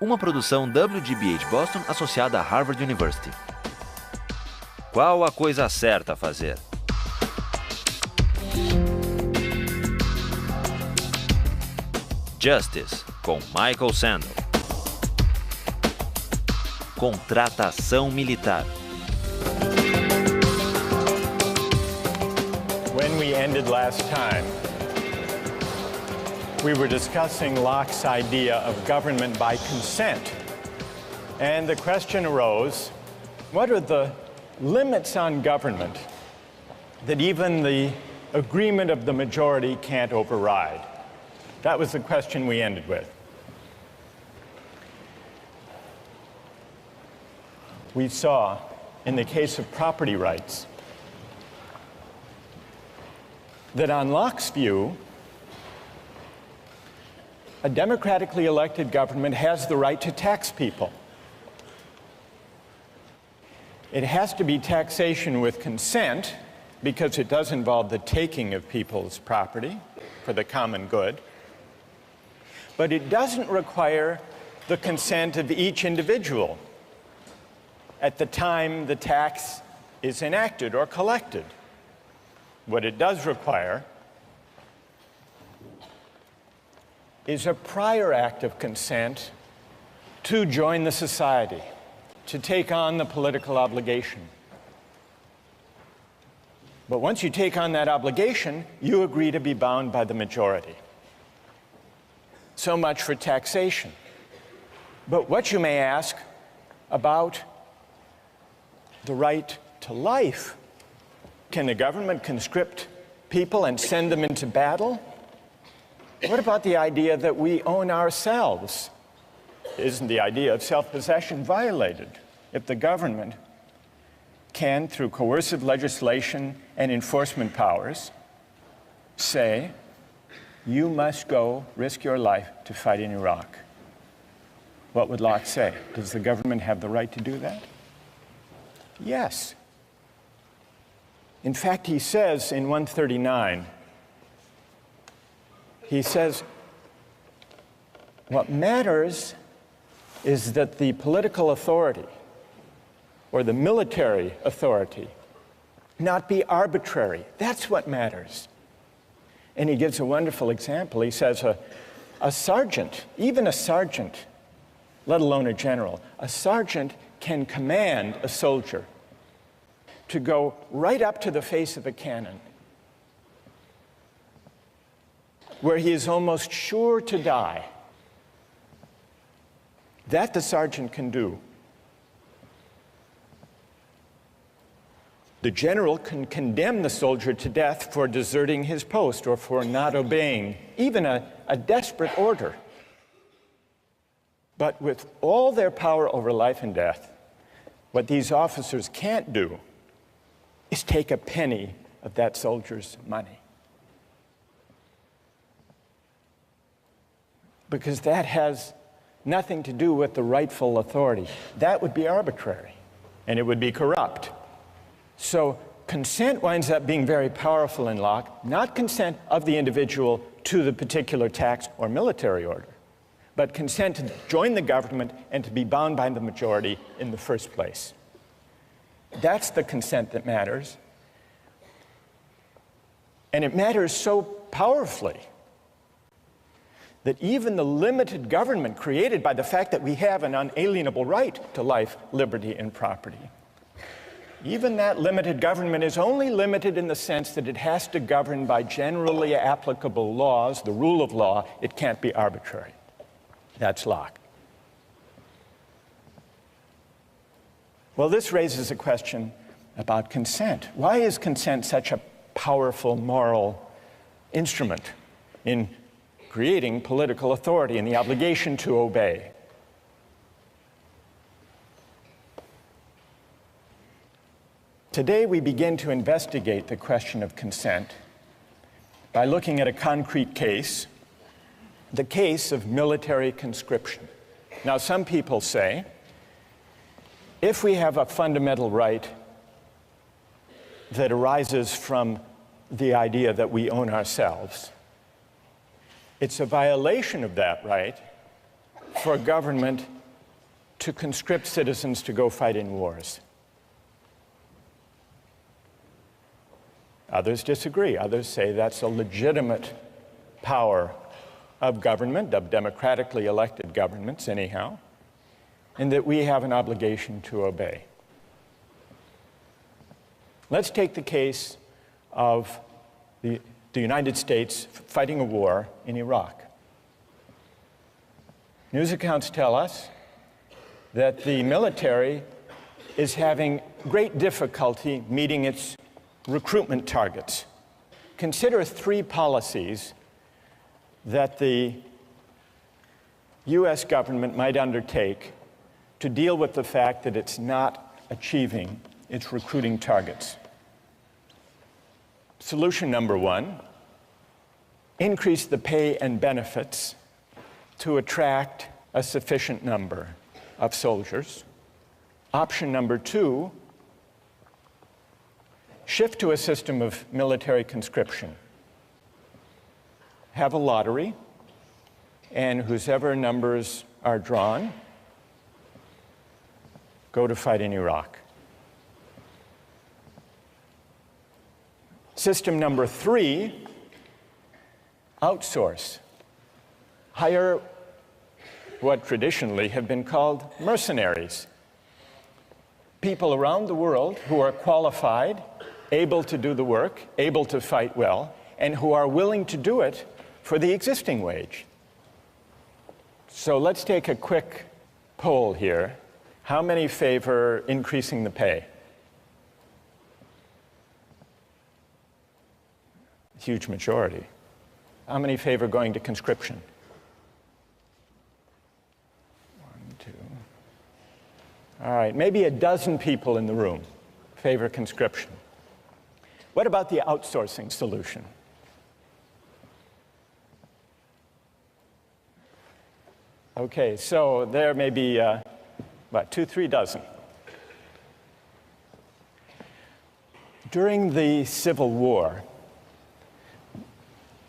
Uma produção WGBH Boston associada a Harvard University. Qual a coisa certa a fazer? Justice, com Michal Sandel. Contratação militar. When we ended last time, we were discussing Locke's idea of government by consent. And the question arose, what are the limits on government that even the agreement of the majority can't override? That was the question we ended with. We saw, in the case of property rights, that on Locke's view, a democratically elected government has the right to tax people. It has to be taxation with consent because it does involve the taking of people's property for the common good. But it doesn't require the consent of each individual at the time the tax is enacted or collected. What it does require is a prior act of consent to join the society, to take on the political obligation. But once you take on that obligation, you agree to be bound by the majority. So much for taxation. But what you may ask about the right to life? Can the government conscript people and send them into battle? What about the idea that we own ourselves? Isn't the idea of self-possession violated if the government can, through coercive legislation and enforcement powers, say, you must go risk your life to fight in Iraq? What would Locke say? Does the government have the right to do that? Yes. In fact, he says in 139, he says, what matters is that the political authority or the military authority not be arbitrary. That's what matters. And he gives a wonderful example. He says a sergeant, even a sergeant, let alone a general, a sergeant can command a soldier to go right up to the face of a cannon where he is almost sure to die. That the sergeant can do. The general can condemn the soldier to death for deserting his post or for not obeying even a desperate order. But with all their power over life and death, what these officers can't do is take a penny of that soldier's money. Because that has nothing to do with the rightful authority. That would be arbitrary, and it would be corrupt. So consent winds up being very powerful in Locke, not consent of the individual to the particular tax or military order, but consent to join the government and to be bound by the majority in the first place. That's the consent that matters. And it matters so powerfully that even the limited government created by the fact that we have an unalienable right to life, liberty, and property, even that limited government is only limited in the sense that it has to govern by generally applicable laws, the rule of law. It can't be arbitrary. That's Locke. Well, this raises a question about consent. Why is consent such a powerful moral instrument in creating political authority and the obligation to obey? Today, we begin to investigate the question of consent by looking at a concrete case, the case of military conscription. Now, some people say, if we have a fundamental right that arises from the idea that we own ourselves, it's a violation of that right for government to conscript citizens to go fight in wars. Others disagree. Others say that's a legitimate power of government, of democratically elected governments anyhow, and that we have an obligation to obey. Let's take the case of the United States fighting a war in Iraq. News accounts tell us that the military is having great difficulty meeting its recruitment targets. Consider 3 policies that the US government might undertake to deal with the fact that it's not achieving its recruiting targets. Solution number 1, increase the pay and benefits to attract a sufficient number of soldiers. Option number 2, shift to a system of military conscription. Have a lottery, and whosever numbers are drawn go to fight in Iraq. System number 3, outsource. Hire what traditionally have been called mercenaries. People around the world who are qualified, able to do the work, able to fight well, and who are willing to do it for the existing wage. So let's take a quick poll here. How many favor increasing the pay? Huge majority. How many favor going to conscription? 1, 2. All right, maybe a dozen people in the room favor conscription. What about the outsourcing solution? Okay, so there may be about 2, 3 dozen. During the Civil War,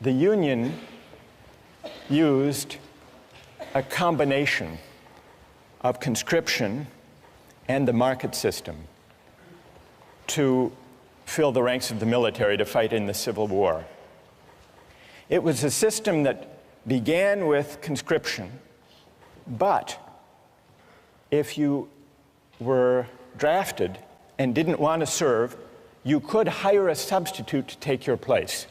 the Union used a combination of conscription and the market system to fill the ranks of the military to fight in the Civil War. It was a system that began with conscription, but if you were drafted and didn't want to serve, you could hire a substitute to take your place.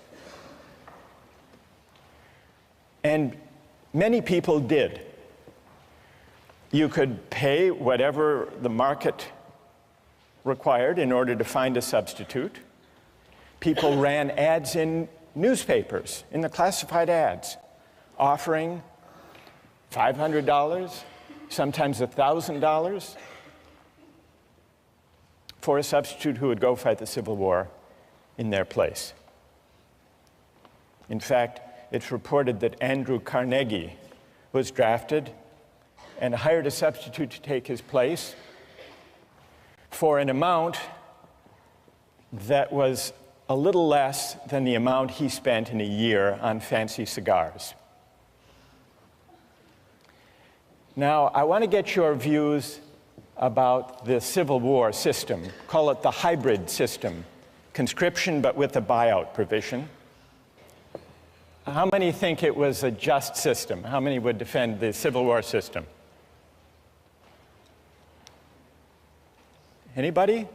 And many people did. You could pay whatever the market required in order to find a substitute. People ran ads in newspapers, in the classified ads, offering $500, sometimes $1,000 for a substitute who would go fight the Civil War in their place. In fact, it's reported that Andrew Carnegie was drafted and hired a substitute to take his place for an amount that was a little less than the amount he spent in a year on fancy cigars. Now, I want to get your views about the Civil War system. Call it the hybrid system, conscription but with a buyout provision. How many think it was a just system? How many would defend the Civil War system? Anybody?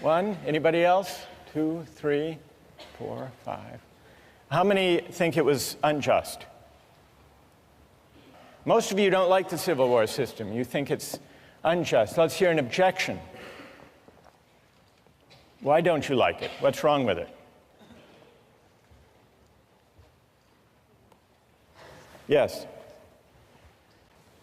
1? Anybody else? 2, 3, 4, 5. How many think it was unjust? Most of you don't like the Civil War system. You think it's unjust. Let's hear an objection. Why don't you like it? What's wrong with it? Yes?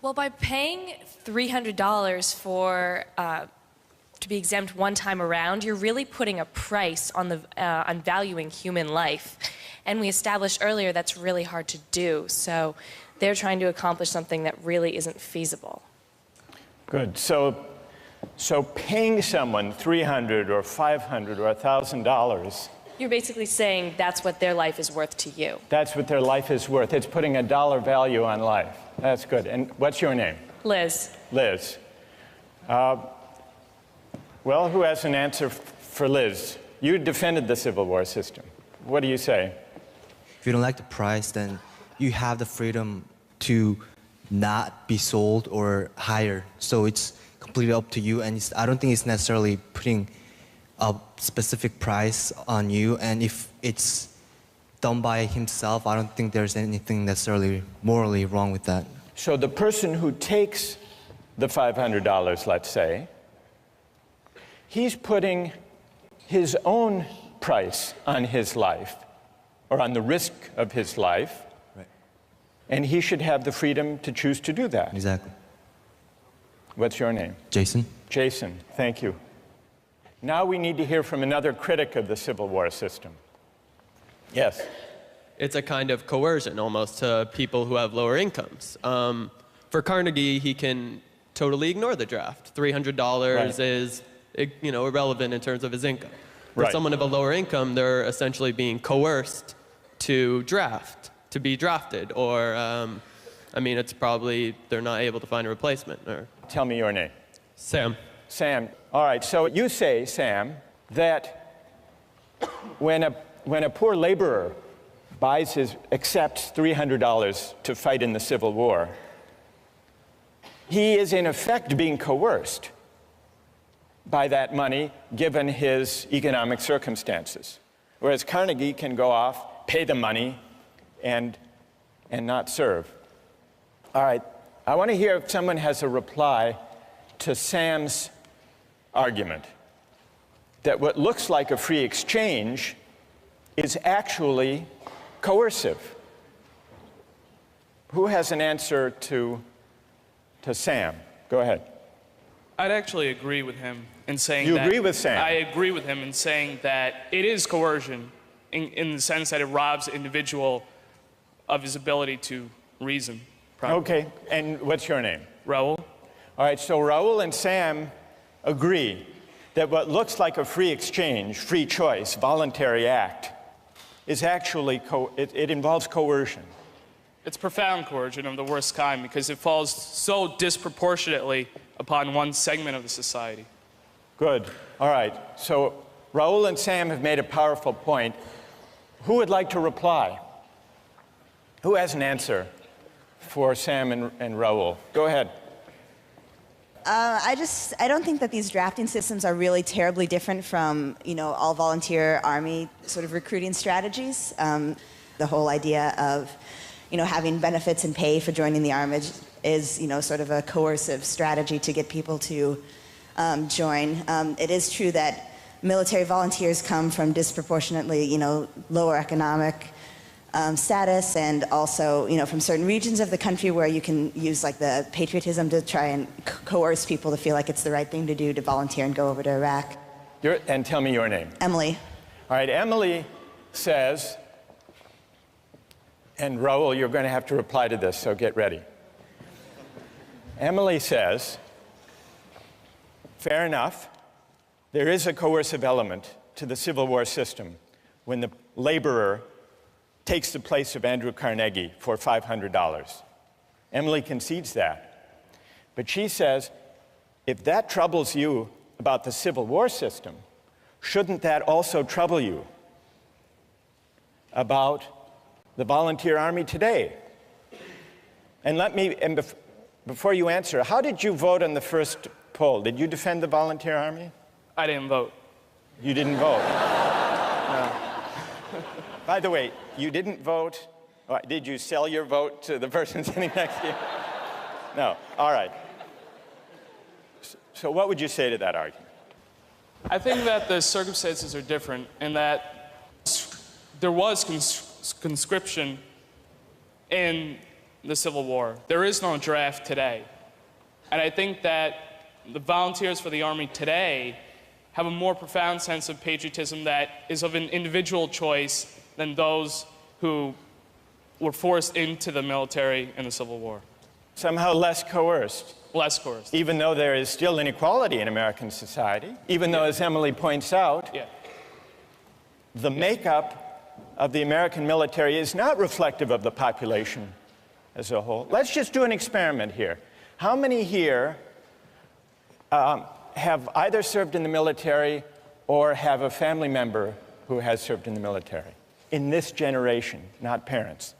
Well, by paying $300 for to be exempt one time around, you're really putting a price on on valuing human life. And we established earlier that's really hard to do. So they're trying to accomplish something that really isn't feasible. Good. So paying someone $300 or $500 or $1,000. You're basically saying that's what their life is worth to you. That's what their life is worth. It's putting a dollar value on life. That's good. And what's your name? Liz. Liz. Well, who has an answer for Liz? You defended the Civil War system. What do you say? If you don't like the price, then you have the freedom to not be sold or hired. So it's completely up to you, and I don't think it's necessarily putting a specific price on you. And if it's done by himself, I don't think there's anything necessarily morally wrong with that. So the person who takes the $500, let's say, he's putting his own price on his life, or on the risk of his life, right. And he should have the freedom to choose to do that. Exactly. What's your name? Jason? Jason, thank you. Now we need to hear from another critic of the Civil War system. Yes? It's a kind of coercion almost to people who have lower incomes. For Carnegie, he can totally ignore the draft. $300 Right. is irrelevant in terms of his income. For Right. someone of a lower income, they're essentially being coerced to be drafted, or it's probably they're not able to find a replacement. Or Tell me your name. Sam. Sam. All right, so you say, Sam, that when a poor laborer accepts $300 to fight in the Civil War, he is in effect being coerced by that money given his economic circumstances. Whereas Carnegie can go off, pay the money, and not serve. All right, I want to hear if someone has a reply to Sam's argument that what looks like a free exchange is actually coercive. Who has an answer to Sam? Go ahead. I'd actually agree with him in saying You that... agree with Sam? I agree with him in saying that it is coercion in the sense that it robs the individual of his ability to reason. Okay, and what's your name? Raul? All right, so Raul and Sam agree that what looks like a free exchange, free choice, voluntary act, is actually, it involves coercion. It's profound coercion of the worst kind because it falls so disproportionately upon one segment of the society. Good. All right. So Raul and Sam have made a powerful point. Who would like to reply? Who has an answer for Sam and Raul? Go ahead. I don't think that these drafting systems are really terribly different from, all volunteer army sort of recruiting strategies. The whole idea of, having benefits and pay for joining the army is, sort of a coercive strategy to get people to join. It is true that military volunteers come from disproportionately, lower economic status, and also, from certain regions of the country where you can use like the patriotism to try and coerce people to feel like it's the right thing to do to volunteer and go over to Iraq. And tell me your name. Emily. All right, Emily says, and Raul, you're going to have to reply to this, so get ready. Emily says, fair enough, there is a coercive element to the Civil War system when the laborer takes the place of Andrew Carnegie for $500. Emily concedes that. But she says, if that troubles you about the Civil War system, shouldn't that also trouble you about the volunteer army today? And before you answer, how did you vote on the first poll? Did you defend the volunteer army? I didn't vote. You didn't vote? No. By the way, you didn't vote. Did you sell your vote to the person sitting next to you? No. All right. So what would you say to that argument? I think that the circumstances are different in that there was conscription in the Civil War. There is no draft today. And I think that the volunteers for the Army today have a more profound sense of patriotism that is of an individual choice than those who were forced into the military in the Civil War. Somehow less coerced. Less coerced. Even though there is still inequality in American society, even though, as Emily points out, the makeup of the American military is not reflective of the population as a whole. Let's just do an experiment here. How many here have either served in the military or have a family member who has served in the military? In this generation, not parents,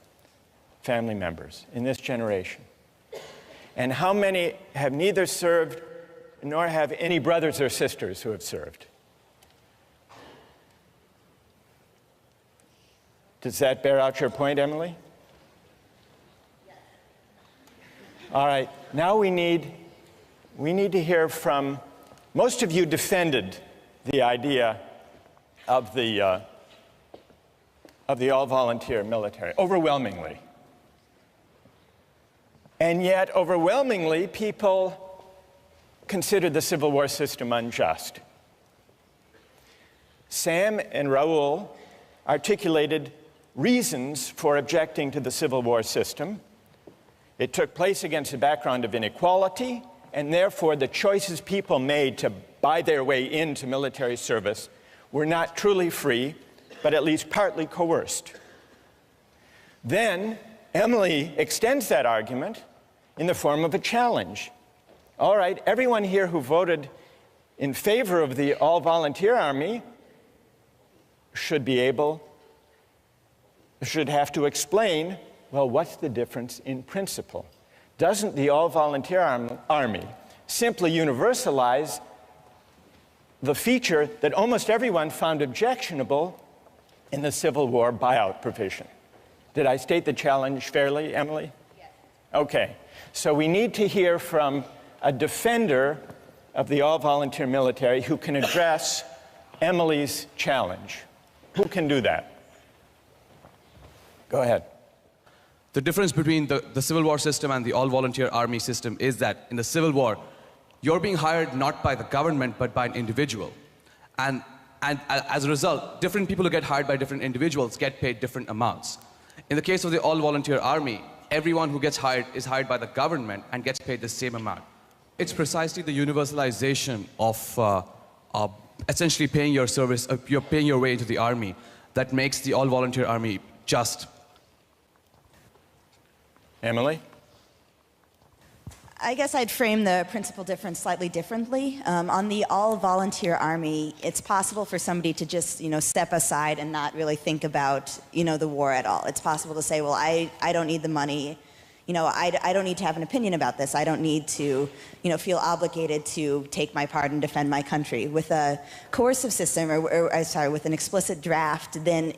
family members, in this generation. And how many have neither served nor have any brothers or sisters who have served? Does that bear out your point, Emily? Yes. All right, now we need to hear from, most of you defended the idea of the all-volunteer military, overwhelmingly. And yet, overwhelmingly, people consider the Civil War system unjust. Sam and Raul articulated reasons for objecting to the Civil War system. It took place against a background of inequality, and therefore the choices people made to buy their way into military service were not truly free, but at least partly coerced. Then Emily extends that argument in the form of a challenge. All right, everyone here who voted in favor of the all-volunteer army should have to explain, well, what's the difference in principle? Doesn't the all-volunteer army simply universalize the feature that almost everyone found objectionable in the Civil War buyout provision? Did I state the challenge fairly, Emily? Yes. Okay, so we need to hear from a defender of the all-volunteer military who can address Emily's challenge. Who can do that? Go ahead. The difference between the Civil War system and the all-volunteer army system is that in the Civil War, you're being hired not by the government, but by an individual. And as a result, different people who get hired by different individuals get paid different amounts. In the case of the all-volunteer army, everyone who gets hired is hired by the government and gets paid the same amount. It's precisely the universalization of essentially paying your service, you're paying your way into the army, that makes the all-volunteer army just. Emily? I guess I'd frame the principal difference slightly differently. On the all-volunteer army, it's possible for somebody to just, step aside and not really think about, the war at all. It's possible to say, well, I don't need the money. I don't need to have an opinion about this. I don't need to, feel obligated to take my part and defend my country. With a coercive system, with an explicit draft, then,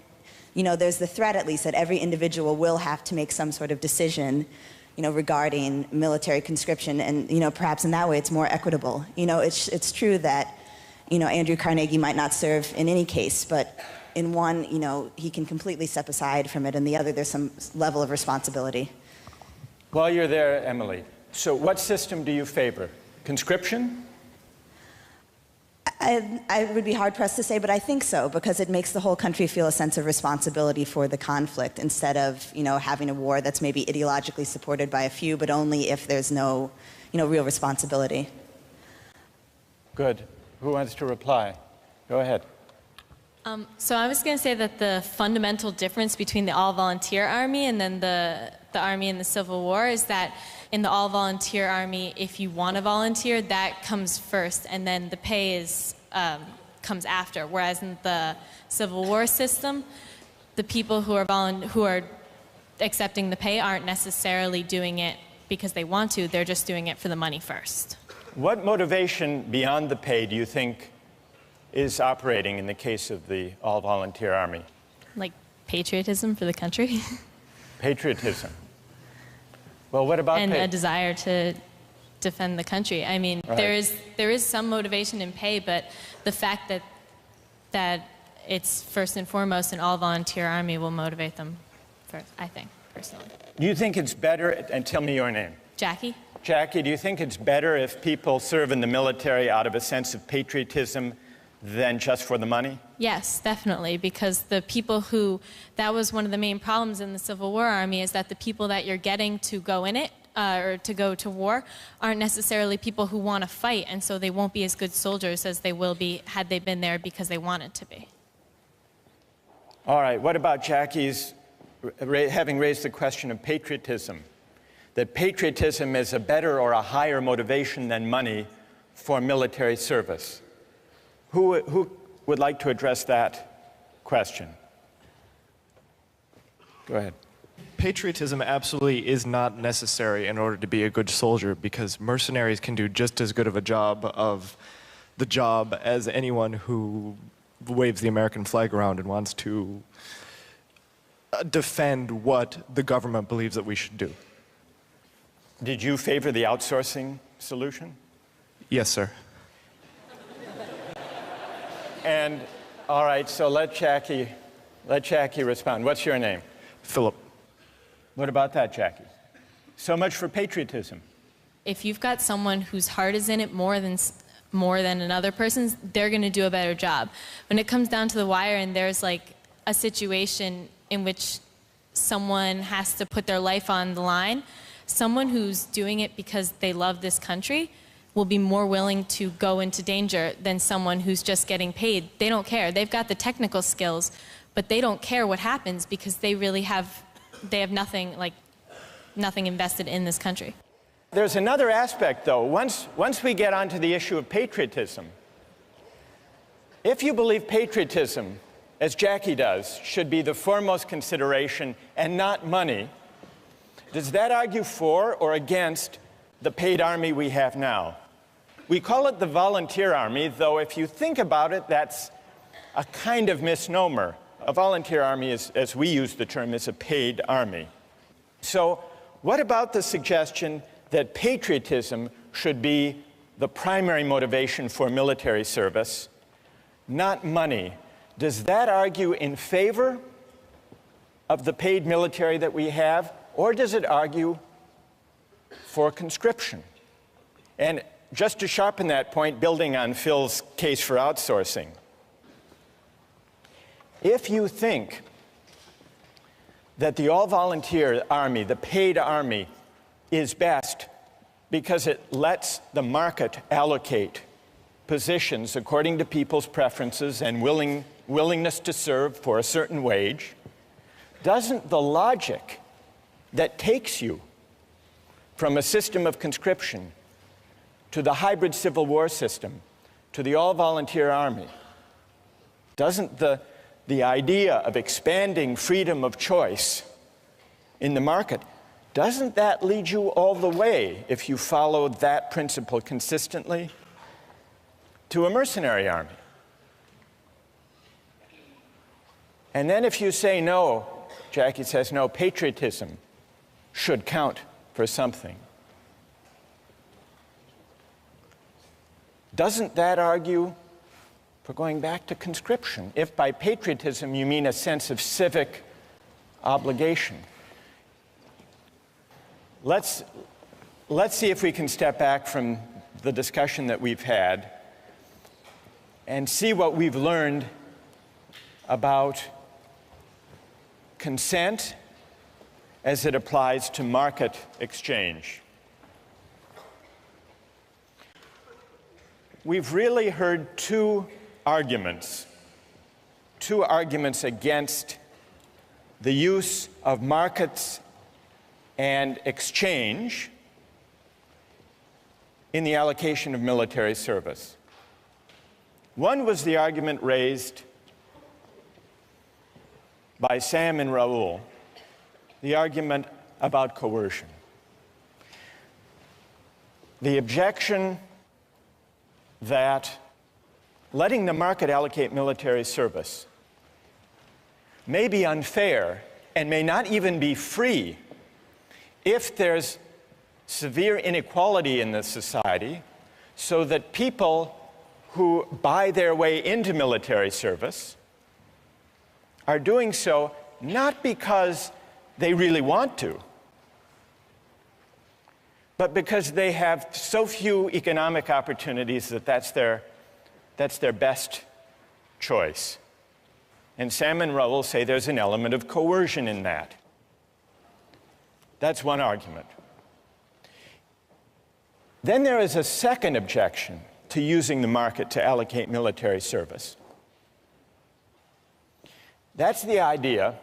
there's the threat, at least, that every individual will have to make some sort of decision regarding military conscription, and perhaps in that way it's more equitable. It's true that Andrew Carnegie might not serve in any case, but in one he can completely step aside from it, and the other there's some level of responsibility. While you're there, Emily, so what system do you favor? Conscription? I would be hard-pressed to say, but I think so, because it makes the whole country feel a sense of responsibility for the conflict, instead of, having a war that's maybe ideologically supported by a few, but only if there's no, real responsibility. Good. Who wants to reply? Go ahead. So I was going to say that the fundamental difference between the all-volunteer army and then the army in the Civil War is that in the all-volunteer army, if you want to volunteer, that comes first, and then the pay comes after. Whereas in the Civil War system, the people who are accepting the pay aren't necessarily doing it because they want to. They're just doing it for the money first. What motivation beyond the pay do you think is operating in the case of the all-volunteer army? Like patriotism for the country. Patriotism. Well, what about and a desire to defend the country. I mean, right. there is some motivation in pay, but the fact that it's first and foremost an all-volunteer army will motivate them first, I think, personally. Do you think it's better, and tell me your name. Jackie? Jackie, do you think it's better if people serve in the military out of a sense of patriotism than just for the money? Yes, definitely, because the people that was one of the main problems in the Civil War Army, is that the people that you're getting to go in it, or to go to war, aren't necessarily people who want to fight, and so they won't be as good soldiers as they will be had they been there because they wanted to be. All right, what about Jackie's having raised the question of patriotism? that patriotism is a better or a higher motivation than money for military service? Who would like to address that question? Go ahead. Patriotism absolutely is not necessary in order to be a good soldier, because mercenaries can do just as good of a job as anyone who waves the American flag around and wants to defend what the government believes that we should do. Did you favor the outsourcing solution? Yes, sir. And, all right, so let Jackie respond. What's your name? Philip. What about that, Jackie? So much for patriotism. If you've got someone whose heart is in it more than another person's, they're going to do a better job. When it comes down to the wire and there's like a situation in which someone has to put their life on the line, someone who's doing it because they love this country will be more willing to go into danger than someone who's just getting paid. They don't care. They've got the technical skills, but they don't care what happens because they have nothing invested in this country. There's another aspect, though. Once we get onto the issue of patriotism, if you believe patriotism, as Jackie does, should be the foremost consideration and not money, does that argue for or against the paid army we have now? We call it the volunteer army, though if you think about it, that's a kind of misnomer. A volunteer army, as we use the term, is a paid army. So what about the suggestion that patriotism should be the primary motivation for military service, not money? Does that argue in favor of the paid military that we have, or does it argue for conscription? And just to sharpen that point, building on Phil's case for outsourcing, if you think that the all-volunteer army, the paid army, is best because it lets the market allocate positions according to people's preferences and willingness to serve for a certain wage, doesn't the logic that takes you from a system of conscription to the hybrid Civil War system, to the all-volunteer army, doesn't the idea of expanding freedom of choice in the market, doesn't that lead you all the way, if you follow that principle consistently, to a mercenary army? And then if you say no, Jackie says no, patriotism should count for something, doesn't that argue for going back to conscription, if by patriotism you mean a sense of civic obligation? Let's see if we can step back from the discussion that we've had and see what we've learned about consent as it applies to market exchange. We've really heard two arguments against the use of markets and exchange in the allocation of military service. One was the argument raised by Sam and Raoul, the argument about coercion. The objection that letting the market allocate military service may be unfair and may not even be free if there's severe inequality in the society, so that people who buy their way into military service are doing so not because they really want to, but because they have so few economic opportunities that that's their best choice. And Sam and Raoul say there's an element of coercion in that. That's one argument. Then there is a second objection to using the market to allocate military service. That's the idea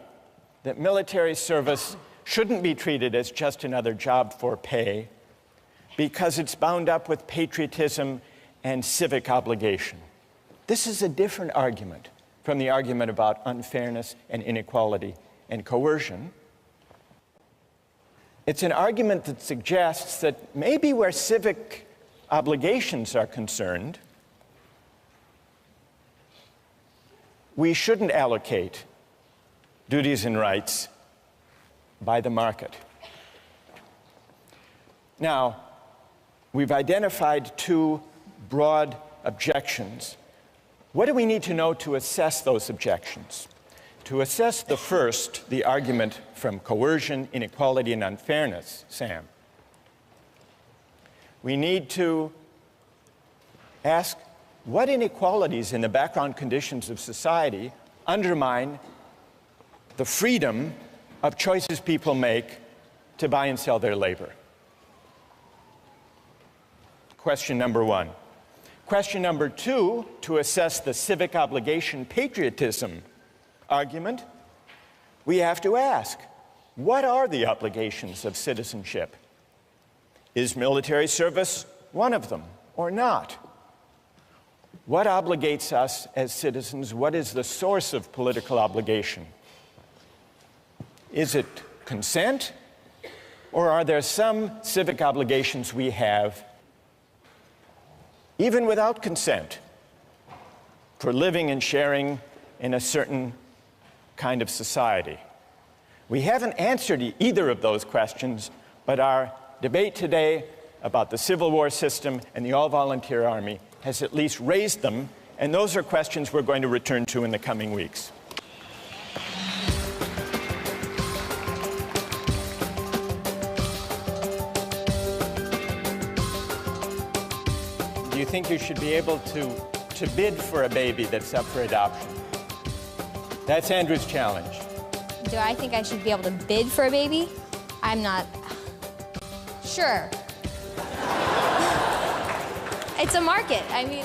that military service shouldn't be treated as just another job for pay because it's bound up with patriotism and civic obligation. This is a different argument from the argument about unfairness and inequality and coercion. It's an argument that suggests that maybe where civic obligations are concerned, we shouldn't allocate duties and rights by the market. Now, we've identified two broad objections. What do we need to know to assess those objections? To assess the first, the argument from coercion, inequality, and unfairness, Sam, we need to ask what inequalities in the background conditions of society undermine the freedom of choices people make to buy and sell their labor. Question number one. Question number two, to assess the civic obligation patriotism argument, we have to ask, what are the obligations of citizenship? Is military service one of them or not? What obligates us as citizens? What is the source of political obligation? Is it consent, or are there some civic obligations we have even without consent for living and sharing in a certain kind of society? We haven't answered either of those questions, but our debate today about the Civil War system and the all-volunteer army has at least raised them, and those are questions we're going to return to in the coming weeks. Do you think you should be able to bid for a baby that's up for adoption? That's Andrew's challenge. Do I think I should be able to bid for a baby? I'm not sure. It's a market. I mean,